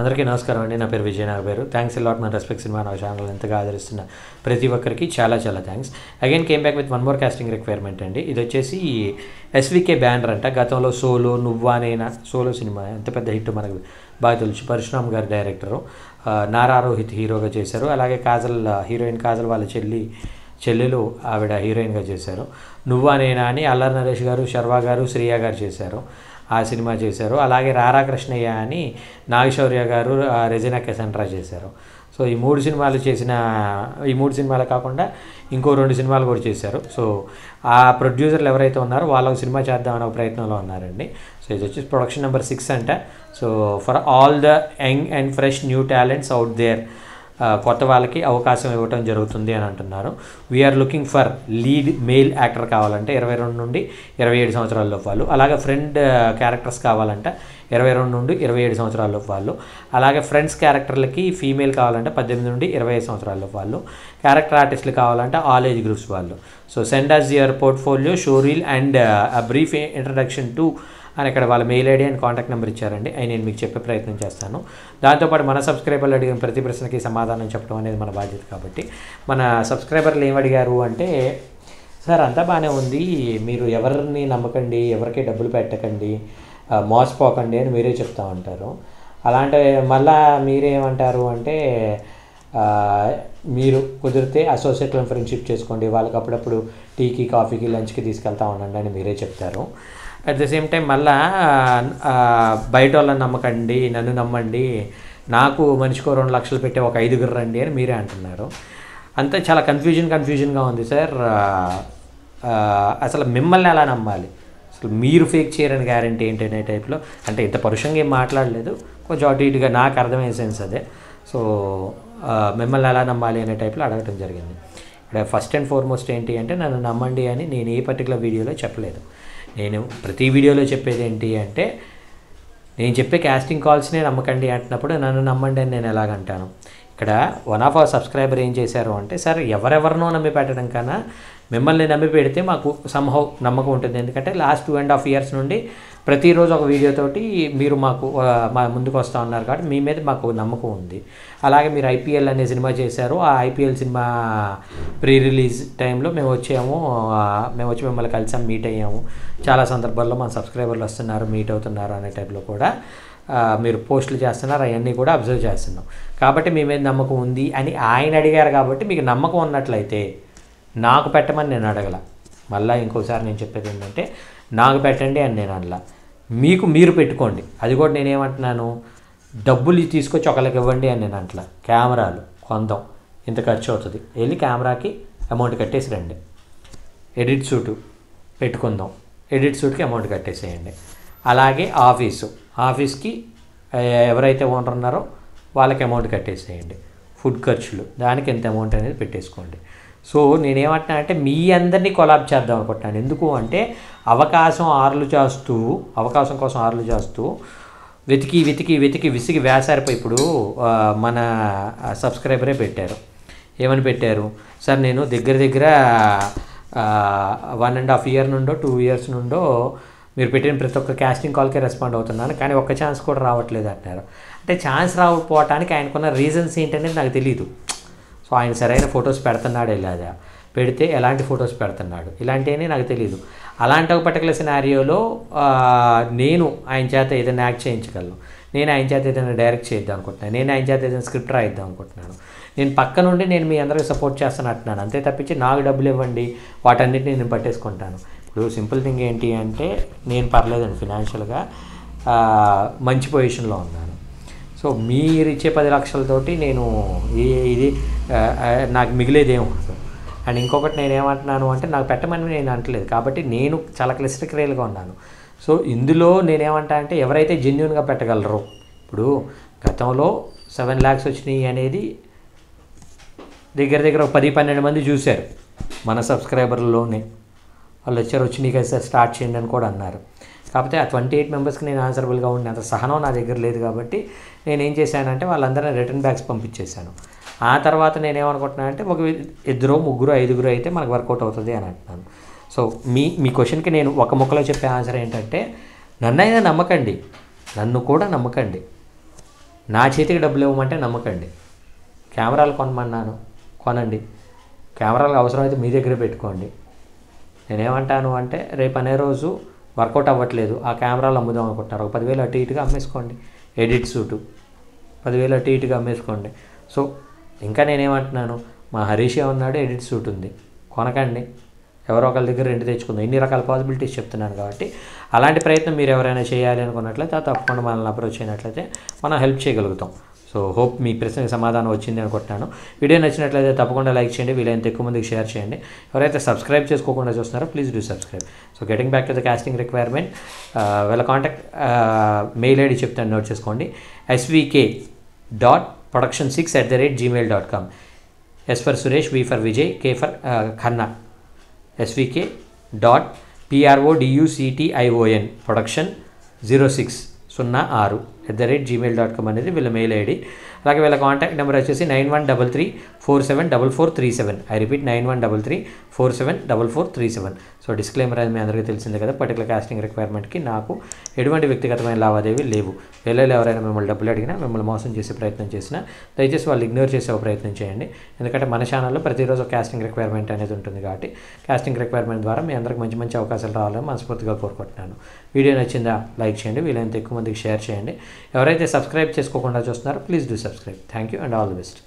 అందరికీ నమస్కారం అండి. నా పేరు విజయ్ నాగపేరు. థ్యాంక్స్ ఎ లాట్ మన రెస్పెక్ట్ సినిమా నా ఛానల్ ఎంతగా ఆదరిస్తున్న ప్రతి ఒక్కరికి చాలా చాలా thanks. Again came back with one more casting requirement అండి. ఇది వచ్చేసి ఎస్వికే బ్యానర్ అంట. గతంలో సోలో నువ్వా నేనా సోలో సినిమా ఎంత పెద్ద హిట్ మనకు బాగా తెలుసు. పరశురామ్ గారి డైరెక్టరు, నారా రోహిత్ హీరోగా చేశారు. అలాగే కాజల్ హీరోయిన్ కాజల్ వాళ్ళ చెల్లెలు ఆవిడ హీరోయిన్గా చేశారు. నువ్వా నేనా అని అల్లరి నరేష్ గారు, శర్వా గారు, శ్రియా గారు చేశారు. ఆ సినిమా చేశారు. అలాగే రారా కృష్ణయ్య అని నాగశౌర్య గారు, రెజినా కెసెంట్రా చేశారు. సో ఈ మూడు సినిమాలు కాకుండా ఇంకో 2 సినిమాలు కూడా చేశారు. సో ఆ ప్రొడ్యూసర్లు ఎవరైతే ఉన్నారో వాళ్ళ సినిమా చేద్దామనే ప్రయత్నంలో ఉన్నారండి. సో ఇది వచ్చి ప్రొడక్షన్ నెంబర్ 6 అంట. So for all the young and fresh new talents out there, కొత్త వాళ్ళకి అవకాశం ఇవ్వటం జరుగుతుంది అని అంటున్నారు. We are looking for lead male actor కావాలంటే 22 నుండి 27 సంవత్సరాల వాళ్ళు. అలాగే ఫ్రెండ్ క్యారెక్టర్స్ కావాలంటే 22 నుండి 27 సంవత్సరాల వాళ్ళు. అలాగే ఫ్రెండ్స్ క్యారెక్టర్లకి ఫీమేల్ కావాలంటే 18 నుండి 25 సంవత్సరాల వాళ్ళు. క్యారెక్టర్ ఆర్టిస్టులు కావాలంటే ఆల్ ఏజ్ గ్రూప్స్ వాళ్ళు. So send us your portfolio, show reel and a brief introduction to అని ఇక్కడ వాళ్ళ mail ID and contact number ఇచ్చారండి. అవి నేను మీకు చెప్పే ప్రయత్నం చేస్తాను. దాంతోపాటు మన సబ్స్క్రైబర్లు అడిగిన ప్రతి ప్రశ్నకి సమాధానం చెప్పడం అనేది మన బాధ్యత. కాబట్టి మన సబ్స్క్రైబర్లు ఏమడిగారు అంటే, సార్ అంతా బాగానే ఉంది, మీరు ఎవరిని నమ్మకండి, ఎవరికి డబ్బులు పెట్టకండి, మోసపోకండి అని మీరే చెప్తా ఉంటారు. అలాంటి మళ్ళా మీరేమంటారు అంటే, మీరు కుదిరితే అసోసియేట్లను ఫ్రెండ్షిప్ చేసుకోండి, వాళ్ళకి అప్పుడప్పుడు టీకి కాఫీకి లంచ్కి తీసుకెళ్తా ఉండండి అని మీరే చెప్తారు. అట్ ద సేమ్ టైం మళ్ళా బయట వాళ్ళని నమ్మకండి, నన్ను నమ్మండి, నాకు మనిషికో 2 లక్షలు పెట్టే ఒక 5గురు రండి అని మీరే అంటున్నారు. అంతా చాలా కన్ఫ్యూజన్గా ఉంది సార్. అసలు మిమ్మల్ని ఎలా నమ్మాలి, అసలు మీరు ఫేక్ చేయరని గ్యారంటీ ఏంటి అనే టైప్లో, అంటే ఇంత పరుషంగా ఏం మాట్లాడలేదు, కొంచెం అటు ఇటుగా నాకు అర్థమయ్యే సెన్స్ అదే. సో మిమ్మల్ని ఎలా నమ్మాలి అనే టైప్లో అడగటం జరిగింది. ఇక్కడ ఫస్ట్ అండ్ ఫార్మోస్ట్ ఏంటి అంటే, నన్ను నమ్మండి అని నేను ఏ పర్టికులర్ వీడియోలో చెప్పలేదు. నేను ప్రతి వీడియోలో చెప్పేది ఏంటి అంటే, నేను చెప్పే కాస్టింగ్ కాల్స్నే నమ్మకండి అంటున్నప్పుడు నన్ను నమ్మండి అని నేను ఎలాగంటాను. ఇక్కడ వన్ ఆఫ్ అవర్ సబ్స్క్రైబర్ ఏం చేశారు అంటే, సార్ ఎవరెవరినో నమ్మి పెట్టడం కన్నా మిమ్మల్ని నమ్మి పెడితే మాకు సంహౌ నమ్మకం ఉంటుంది. ఎందుకంటే లాస్ట్ 2.5 years నుండి ప్రతిరోజు ఒక వీడియోతోటి మీరు మా ముందుకు వస్తూ ఉన్నారు కాబట్టి మీ మీద మాకు నమ్మకం ఉంది. అలాగే మీరు ఐపీఎల్ అనే సినిమా చేశారు. ఆ ఐపీఎల్ సినిమా ప్రీ రిలీజ్ టైంలో మేము వచ్చి మిమ్మల్ని కలిసాం, మీట్ అయ్యాము. చాలా సందర్భాల్లో మన సబ్స్క్రైబర్లు వస్తున్నారు, మీట్ అవుతున్నారు అనే టైప్లో కూడా మీరు పోస్టులు చేస్తున్నారు. అవన్నీ కూడా అబ్జర్వ్ చేస్తున్నాం. కాబట్టి మీ మీద నమ్మకం ఉంది అని ఆయన అడిగారు. కాబట్టి మీకు నమ్మకం ఉన్నట్లయితే నాకు పెట్టమని నేను అడగల. మళ్ళీ ఇంకోసారి నేను చెప్పేది ఏంటంటే, నాకు పెట్టండి అని నేను అనలా, మీరు పెట్టుకోండి. అది కూడా నేనేమంటున్నాను, డబ్బులు తీసుకొచ్చి ఒకరికి ఇవ్వండి అని నేను అంటలా. కెమెరాలు కొందాం, ఇంత ఖర్చు అవుతుంది, వెళ్ళి కెమెరాకి అమౌంట్ కట్టేసి రండి. ఎడిట్ షూటు పెట్టుకుందాం, ఎడిట్ షూట్కి అమౌంట్ కట్టేసేయండి. అలాగే ఆఫీస్కి ఎవరైతే ఓనర్ ఉన్నారో వాళ్ళకి అమౌంట్ కట్టేసేయండి. ఫుడ్ ఖర్చులు దానికి ఎంత అమౌంట్ అనేది పెట్టేసుకోండి. సో నేనేమంటున్నా అంటే, మీ అందరినీ కొలాబ్ చేద్దాం అనుకుంటున్నాను. ఎందుకు అంటే, అవకాశం కోసం ఆర్లు చేస్తూ వెతికి విసిగి వేసారిపోయి ఇప్పుడు మన సబ్స్క్రైబరే పెట్టారు. ఏమని పెట్టారు, సార్ నేను దగ్గర 1.5 year నుండో 2 years నుండో మీరు పెట్టిన ప్రతి ఒక్క కాస్టింగ్ కాల్కే రెస్పాండ్ అవుతున్నాను, కానీ ఒక్క ఛాన్స్ కూడా రావట్లేదు అంటున్నారు. అంటే ఛాన్స్ రాకపోవటానికి ఆయనకున్న రీజన్స్ ఏంటనేది నాకు తెలియదు. సో ఆయన సరైన ఫొటోస్ పెడుతున్నాడు, లేదా పెడితే ఎలాంటి ఫొటోస్ పెడుతున్నాడు, ఇలాంటివన్నీ నాకు తెలియదు. అలాంటి ఒక పర్టికులర్ సినారియోలో నేను ఆయన చేత ఏదైనా యాక్ట్ చేయించగలను, నేను ఆయన చేత ఏదైనా డైరెక్ట్ చేద్దాం అనుకుంటున్నాను, నేను ఆయన చేత ఏదైనా స్క్రిప్ట్ రాయిద్దాం అనుకుంటున్నాను. నేను పక్క నుండి నేను మీ అందరికీ సపోర్ట్ చేస్తాను అంటున్నాను. అంతే తప్పించి నాకు డబ్బులు ఇవ్వండి వాటన్నిటిని నేను పట్టేసుకుంటాను. ఇప్పుడు సింపుల్ థింగ్ ఏంటి అంటే, నేను పర్లేదండి, ఫినాన్షియల్గా మంచి పొజిషన్లో ఉన్నాను. సో మీరు ఇచ్చే 10 లక్షలతోటి నేను నాకు మిగిలేదేమో. అండ్ ఇంకొకటి నేనేమంటున్నాను అంటే, నాకు పెట్టమని నేను అంటలేదు. కాబట్టి నేను చాలా క్లిష్టక్రియలుగా ఉన్నాను. సో ఇందులో నేనేమంటా అంటే, ఎవరైతే జెన్యూన్గా పెట్టగలరో, ఇప్పుడు గతంలో 7 lakhs వచ్చినాయి అనేది దగ్గర 10-12 మంది చూశారు మన సబ్స్క్రైబర్లోనే. వాళ్ళు వచ్చినాయి కదా సార్ స్టార్ట్ చేయండి అని కూడా అన్నారు. కాకపోతే ఆ 28 మెంబర్స్కి నేను ఆన్సరబుల్గా ఉండే అంత సహనం నా దగ్గర లేదు. కాబట్టి నేనేం చేశానంటే, వాళ్ళందరినీ రిటర్న్ బ్యాక్స్ పంపించేశాను. ఆ తర్వాత నేనేమనుకుంటున్నానంటే, ఒక 2, 3, 5 అయితే మనకు వర్కౌట్ అవుతుంది అని అంటున్నాను. సో మీ క్వశ్చన్కి నేను ఒక ముక్కలో చెప్పే ఆన్సర్ ఏంటంటే, నన్నైనా నమ్మకండి, నన్ను కూడా నమ్మకండి. నా చేతికి డబ్బులు ఇవ్వమంటే నమ్మకండి. కెమెరాలు కొనమన్నాను, కొనండి. కెమెరాలు అవసరమైతే మీ దగ్గరే పెట్టుకోండి. నేనేమంటాను అంటే రేపు అనే రోజు వర్కౌట్ అవ్వట్లేదు, ఆ కెమెరాలు అమ్ముదాం అనుకుంటున్నారు, ఒక 10,000 అటు ఇటుగా అమ్మేసుకోండి. ఎడిట్ సూటు 10,000 అటు ఇటుగా అమ్మేసుకోండి. సో ఇంకా నేనేమంటున్నాను, మా హరీష్ ఉన్నాడు, ఎడిట్ సూట్ ఉంది, కొనకండి, ఎవరో ఒకరి దగ్గర రెంట్ తెచ్చుకుందాం. ఇన్ని రకాల పాసిబిలిటీస్ చెప్తున్నాను కాబట్టి అలాంటి ప్రయత్నం మీరు ఎవరైనా చేయాలి అనుకున్నట్లయితే తప్పకుండా మనల్ని అప్రోచ్ అయినట్లయితే మనం హెల్ప్ చేయగలుగుతాం. సో హోప్ మీ ప్రశ్నకి సమాధానం వచ్చింది అనుకుంటున్నాను. వీడియో నచ్చినట్లయితే తప్పకుండా లైక్ చేయండి, వీలైనంత ఎక్కువ మందికి షేర్ చేయండి. ఎవరైతే సబ్స్క్రైబ్ చేసుకోకుండా చూస్తున్నారో please do subscribe. So getting back to the casting requirement, వీళ్ళ కాంటాక్ట్ మెయిల్ ఐడి చెప్తాను, నోట్ చేసుకోండి. svk.production6@gmail.com. S for Suresh, V for Vijay, K for Khanna. svk.production production 06 అనేది వీళ్ళ మెయిల్ ఐడి. అలాగే వీళ్ళ కాంటాక్ట్ నెంబర్ వచ్చేసి 9133474437. I repeat 9133474437. సో డిస్క్లైమర్ అది మీ అందరికీ తెలిసిందే కదా, పర్టికులర్ కాస్టింగ్ రిక్వైర్మెంట్కి నాకు ఎటువంటి వ్యక్తిగతమైన లావాదేవీలు లేవు. వేళలో ఎవరైనా మిమ్మల్ని డబ్బులు అడిగినా, మిమ్మల్ని మోసం చేసే ప్రయత్నం చేసినా దయచేసి వాళ్ళు ఇగ్నోర్ చేసే ప్రయత్నం చేయండి. ఎందుకంటే మన ఛానల్లో ప్రతిరోజు కాస్టింగ్ రిక్వైర్మెంట్ అనేది ఉంటుంది కాబట్టి కాస్టింగ్ రిక్వైర్మెంట్ ద్వారా మీ అందరికి మంచి మంచి అవకాశాలు రావాలని మనస్ఫూర్తిగా కోరుకుంటున్నాను. వీడియో నచ్చిందా లైక్ చేయండి, వీలైనంత ఎక్కువ మందికి షేర్ చేయండి. ఎవరైతే సబ్స్క్రైబ్ చేసుకోకుండా చూస్తున్నారో please do subscribe. Thank you and all the best.